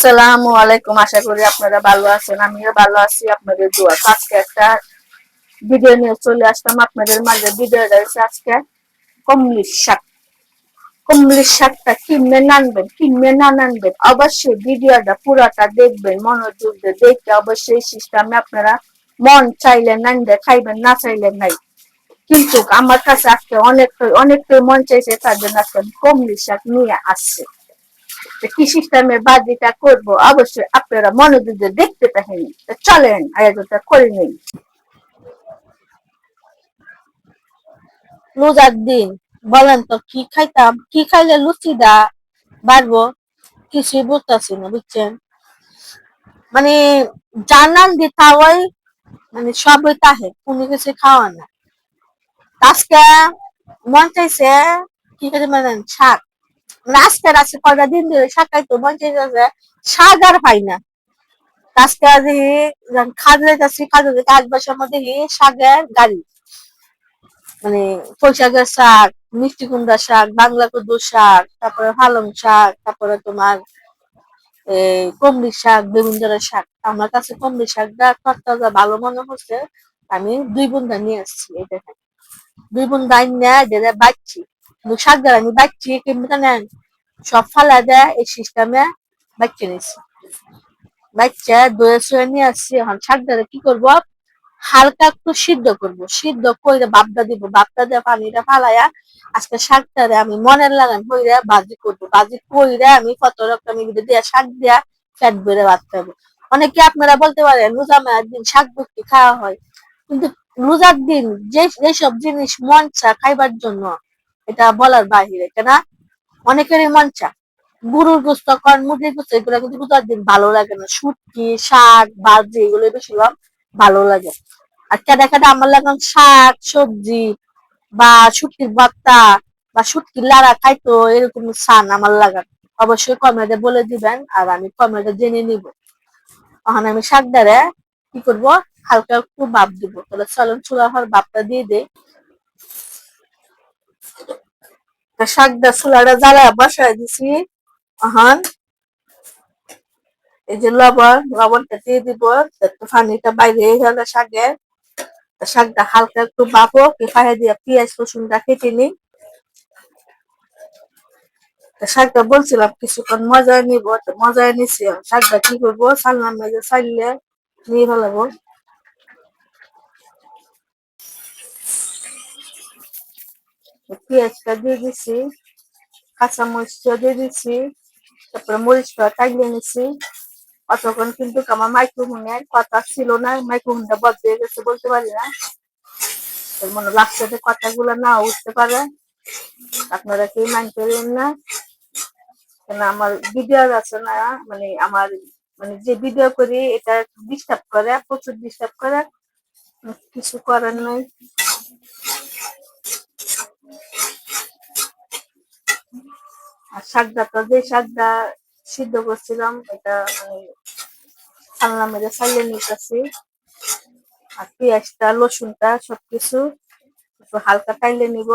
আসসালামু আলাইকুম। আশা করি আপনারা ভালো আছেন, আমিও ভালো আছি আপনাদের দোয়া। আজকে একটা ভিডিও নিয়ে চলে আসলাম আপনাদের মাঝে। ভিডিওটা হচ্ছে আজকে কমলির শাক। কমলির শাকটা কিনবে নানবেন, কিনবে না নানবেন, অবশ্যই ভিডিওটা পুরাটা দেখবেন, মনোযোগ দিয়ে দেখে অবশ্যই সিস্টেমে আপনারা মন চাইলে নানবে খাইবেন, না চাইলে নাই। কিন্তু আমার কাছে আজকে অনেকটাই মন চাইছে, তার জন্য আজকে কমলির শাক নিয়ে আসছে। কি সিস্টেমে বাজিটা করবো অবশ্যই আপনারা মনোযোগ দিয়ে দেখতে থাকেন। চলেন আয়োজনটা করে নিন। রোজার দিন বলেন তো কি খাইতাম, কি খাইলে লুচিটা বাড়বো, কিছুই বুঝতেছি না বুঝছেন। মানে জানান দিতা ওই মানে সবই তাহে কোনো কিছু খাওয়া না। আজকে মন চাইছে কি করে মানে শাক, মানে আজকে কয়টা দিন ধরে শাক খাইতো মন চাইছে, শাক আর পাই না। আজকে দেখি খাজলে যাচ্ছি, খাজলে আশবাসের মধ্যে শাকের গাড়ি, মানে পুঁই শাকের শাক, মিষ্টি কুমড়া শাক, বাংলা কদু শাক, তারপরে পালং শাক, তারপরে তোমার এই কমলি শাক, বেগুন ধরা শাক। আমার কাছে কমলি শাকটা তরতাজা ভালো মনে হচ্ছে, আমি 2 বুন্দা নিয়ে আসছি। এই দেখেন 2 বুন্দা নিয়ে যেটা বাচ্ছি, শাকটা আমি বাচ্ছি কেমনি জানেন, সব ফালা দেয় এই সিস্টেমে বাচ্চা নিচ্ছি। বাচ্চা দয়ে সয়ে নিয়ে আসছি। এখন শাকটা কি করবো, হালকা একটু সিদ্ধ করবো, সিদ্ধ করে বাপটা দিব, বাপটা দিয়ে পানিটা ফালাইয়া আজকে শাকটারে আমি মনের লাগান হইরে ভাজি করবো। ভাজি কইরা আমি কত রকম দিয়া শাক দিয়া পেট ভরে ভাত খাবো। অনেকে আপনারা বলতে পারেন রোজা মায়ের দিন শাক ভর্তি খাওয়া হয়, কিন্তু রোজার দিন যেসব জিনিস মন চা খাইবার জন্য এটা বলার বাহিরে, কেনা অনেকেরই মন চা গরুর গোস্ত কর, মুরগির গোস্ত, এগুলো কিন্তু রোজার দিন ভালো লাগে না। শুটকি শাক ভাজি এগুলো বেশি ভালো লাগে। আর কেডা কেডা আমার লাগান শাক সবজি বা শুটকির ভর্তা বা শুটকির লাড়া খাইতো এরকম শান আমার লাগান, অবশ্যই কমেন্টে বলে দিবেন আর আমি কমেন্টে জেনে নিব। তখন আমি শাক দ্বারা কি করব, হালকা একটু ভাপ দিব। তাহলে চলুন চুলা হওয়ার ভাপটা দিয়ে দেই। শাকটা চুলাটা জ্বালায় বসায় দিছি। এখন এই যে লবণটা দিয়ে দিব, একটু পানিটা বাইরে গেলে শাকের, শাকটা হালকা একটু ভাপো কি পায়ে দিয়ে পেঁয়াজ রসুনটা কেটে নিই। শাকটা বলছিলাম কিছুক্ষণ মজায় নিব, মজায় নিছি। শাকটা কি করবো, চালনার মেঝে চাইলে নিয়ে ফেলাবো। পেঁয়াজটা দিয়ে দিছি, কাঁচা মরিচটা দিয়ে দিছি, তারপরে মরিচটা টাইলে নিছি। অতক্ষণ কিন্তু আমার মাইক্রোফোনের কথা ছিল না, মাইক্রোফোনটা বদলে গেছে বলতে পারি না, মনে লাগছে কথাগুলো না উঠতে পারে, আপনারা কেউ মাইন্ড করেন না। কেন আমার ভিডিও আছে না, মানে আমার মানে যে ভিডিও করি এটা ডিস্টার্ব করে, প্রচুর ডিস্টার্ব করে, কিছু করার নাই। আর শাকটা তো যে শাকটা সিদ্ধ করছিলাম এটা ছালনা মেরে ছাইলে নিতেছি। আর পেঁয়াজটা রসুনটা সবকিছু একটু হালকা টাইলে নিব।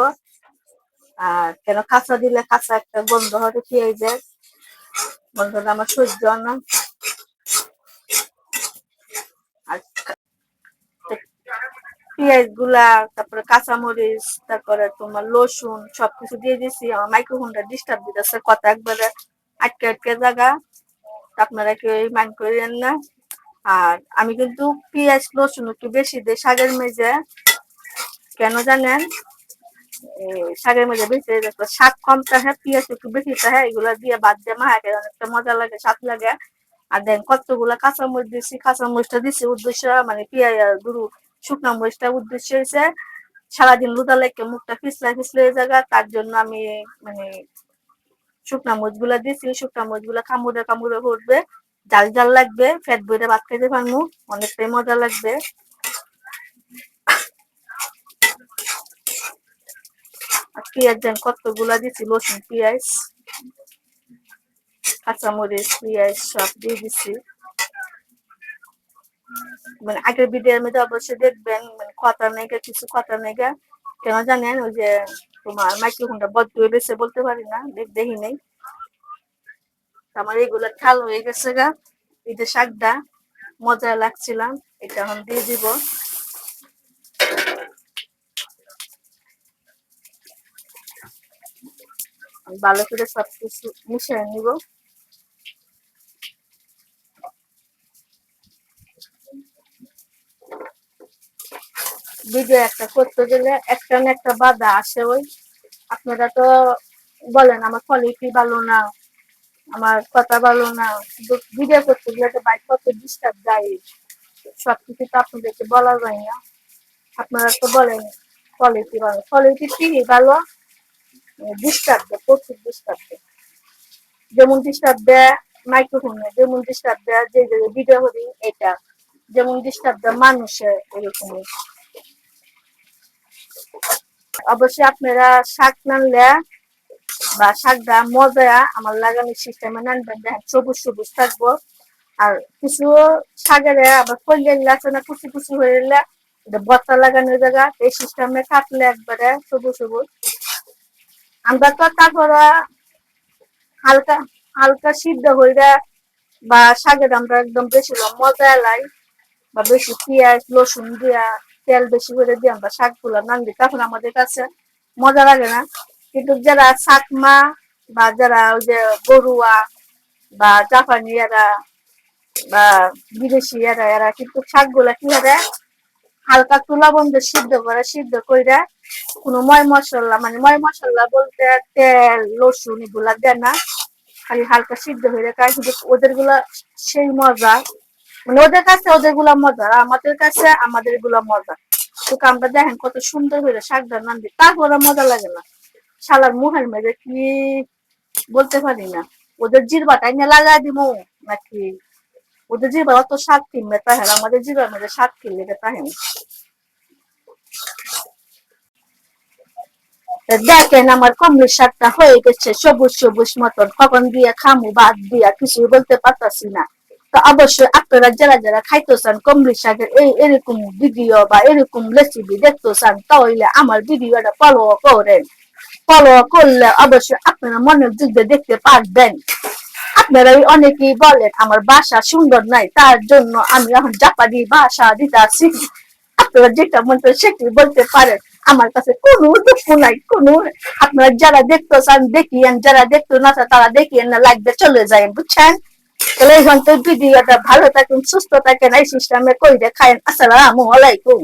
আর কেন কাঁচা দিলে কাঁচা একটা গন্ধ হবে পেঁয়াজের, গন্ধটা আমার সহ্য না। আর পেঁয়াজ গুলা, তারপরে কাঁচামরিচ, তারপরে তোমার রসুন সবকিছু দিয়ে দিছি। আমার মাইক্রোফোনটা ডিস্টার্ব দিতেছে, কথা একবারে আটকে আটকে জায়গা, আপনারা কেউ মাইন্ড করেন না। আর আমি কিন্তু পেঁয়াজ রসুন একটু বেশি দিই শাকের মেঝে, কেন জানেন, শাকের মধ্যে বেশি শাক কম থাকে, পেঁয়াজ একটু বেশি থাকে, এগুলা দিয়ে বাদ দিয়ে মাহাকে অনেকটা মজা লাগে, স্বাদ লাগে। আর দেন কতগুলা কাঁচামরিচ দিচ্ছি, কাঁচামরিচটা দিচ্ছি উদ্দেশ্য মানে পেঁয়াজ গুরু শুকনো মরিচটা উদ্দেশ্য হয়েছে সারাদিন রোদা লেগে মুখটা পিছলা পিছলে জায়গা, তার জন্য আমি মানে শুকনা মরিচ গুলা দিচ্ছি। শুকনা মরিচ গুলা কামড়ে কামড়ে উঠবে, জাল জাল লাগবে, ফ্যাট বইটা ভাত খাইতে পারবো, অনেকটাই মজা লাগবে। আর পেঁয়াজ দেন কতগুলা দিচ্ছি, রসুন পেঁয়াজ কাঁচামরিচ পেঁয়াজ সব দিয়ে দিচ্ছি। মানে আগের ভিডিওর মধ্যে অবশ্যই দেখবেন, মানে কথা নেই কিছু কথা নেই, কেন জানেন ওই যে তোমার মাইক্রোফোনটা বদ্ধ হয়ে গেছে বলতে পারি না, দেখি নেই। আমার এগুলো ঠাল হয়ে গেছে গা। এই যে শাকটা মজা লাগছিলাম, এটা এখন দিয়ে দিব। ভালো করে সবকিছু মিশিয়ে নিব। ভিডিও একটা করতে গেলে একটা না একটা বাধা আসে। ওই আপনারা তো বলেন আমার কোয়ালিটি ভালো না, আমার কথা ভালো না, কিন্তু ভিডিও করতে গেলে তো বাইক কত ডিস্টার্ব দেয়, সবকিছু তো আপনাদেরকে বলা যায় না। আপনারা তো বলেন কোয়ালিটি ভালো, কোয়ালিটি ঠিকই ভালো, ডিস্টার্ব দেয়, প্রচুর ডিস্টার্ব দেয়। যেমন ডিস্টার্ব দেয় মাইক্রোফোনে, যেমন ডিস্টার্ব দেয় যে ভিডিও করি এটা, যেমন ডিস্টার্ব দেয় মানুষের, এরকমই। অবশ্যই আপনারা শাক নানলে বা শাকটা মজা আমার লাগানোর সিস্টেমে নানবেন, দেখেন সবুজ সবুজ থাকবো। আর কিছু শাকের আবার ফলিয়ে আছে না, কুচি কুচি হয়ে গেলে বত্তা লাগানোর জায়গা, এই সিস্টেমে কাটলে একবারে সবুজ সবুজ। আমরা তো তারপর হালকা হালকা সিদ্ধ হইলে বা শাকের আমরা একদম বেশি মজা লাই, বা বেশি পেঁয়াজ রসুন দিয়া তেল বেশি করে দিয়ে আমরা শাক গুলা নান দিই, তখন আমাদের কাছে মজা লাগে না। কিন্তু যারা চাকমা বা যারা ওই যে গরুয়া বা জাপানি এরা বা বিদেশি এরা, এরা কিন্তু শাক গুলা কি হবে হালকা তুলা বন্ধ সিদ্ধ করে, সিদ্ধ করে কোনো ময় মশলা বলতে তেল রসুন এগুলা দেয় না, খালি হালকা সিদ্ধ হয়ে যায়। কিন্তু ওদের গুলা সেই মজা, মানে ওদের কাছে ওদের গুলা মজা, আর আমাদের কাছে আমাদের গুলা মজা। তো আমরা দেখেন কত সুন্দর হইলো শাকটা নান দিই, তারপরে মজা লাগে না। শালার মুহের মেরে কি বলতে পারি না, ওদের জিরবাটা এনে লাগাই দিব নাকি, ওদের জিরবা অত স্বাদ কিনবে তাহের, আমাদের জিরবার মেরে স্বাদ কিনলে তাহেন। দেখেন আমার কমলির শাকটা হয়ে গেছে সবুজ সবুজ মতন, কখন দিয়ে খামু বাদ দিয়া কিছু বলতে পারতাছি না। তো অবশ্যই আপনারা যারা যারা খাইতে চান কমলির শাকের এই এরকম ভিডিও বা এরকম রেসিপি দেখতে চান, তাহলে আমার ভিডিওটা ফলো করেন। ফলো করলে অবশ্যই আপনারা মনোযোগ দিয়ে দেখতে পারবেন। আপনারা অনেকেই বলেন আমার ভাষা সুন্দর নাই, তার জন্য আমি এখন জাপানি ভাষা দিতেছি। আপনারা যেটা মন করে সেটি বলতে পারেন, আমার কাছে কোনো দুঃখ নাই, কোনো। আপনারা যারা দেখতে চান দেখিয়েন, যারা দেখতে না চান তারা দেখিয়েন না, লাইক দিয়ে চলে যায়, বুঝছেন? তাহলে এই ঘন্টার ভিডিওটা ভালো থাকেন, সুস্থ থাকেন, এই সিস্টেমে কই দেখায়েন। আসসালামু আলাইকুম।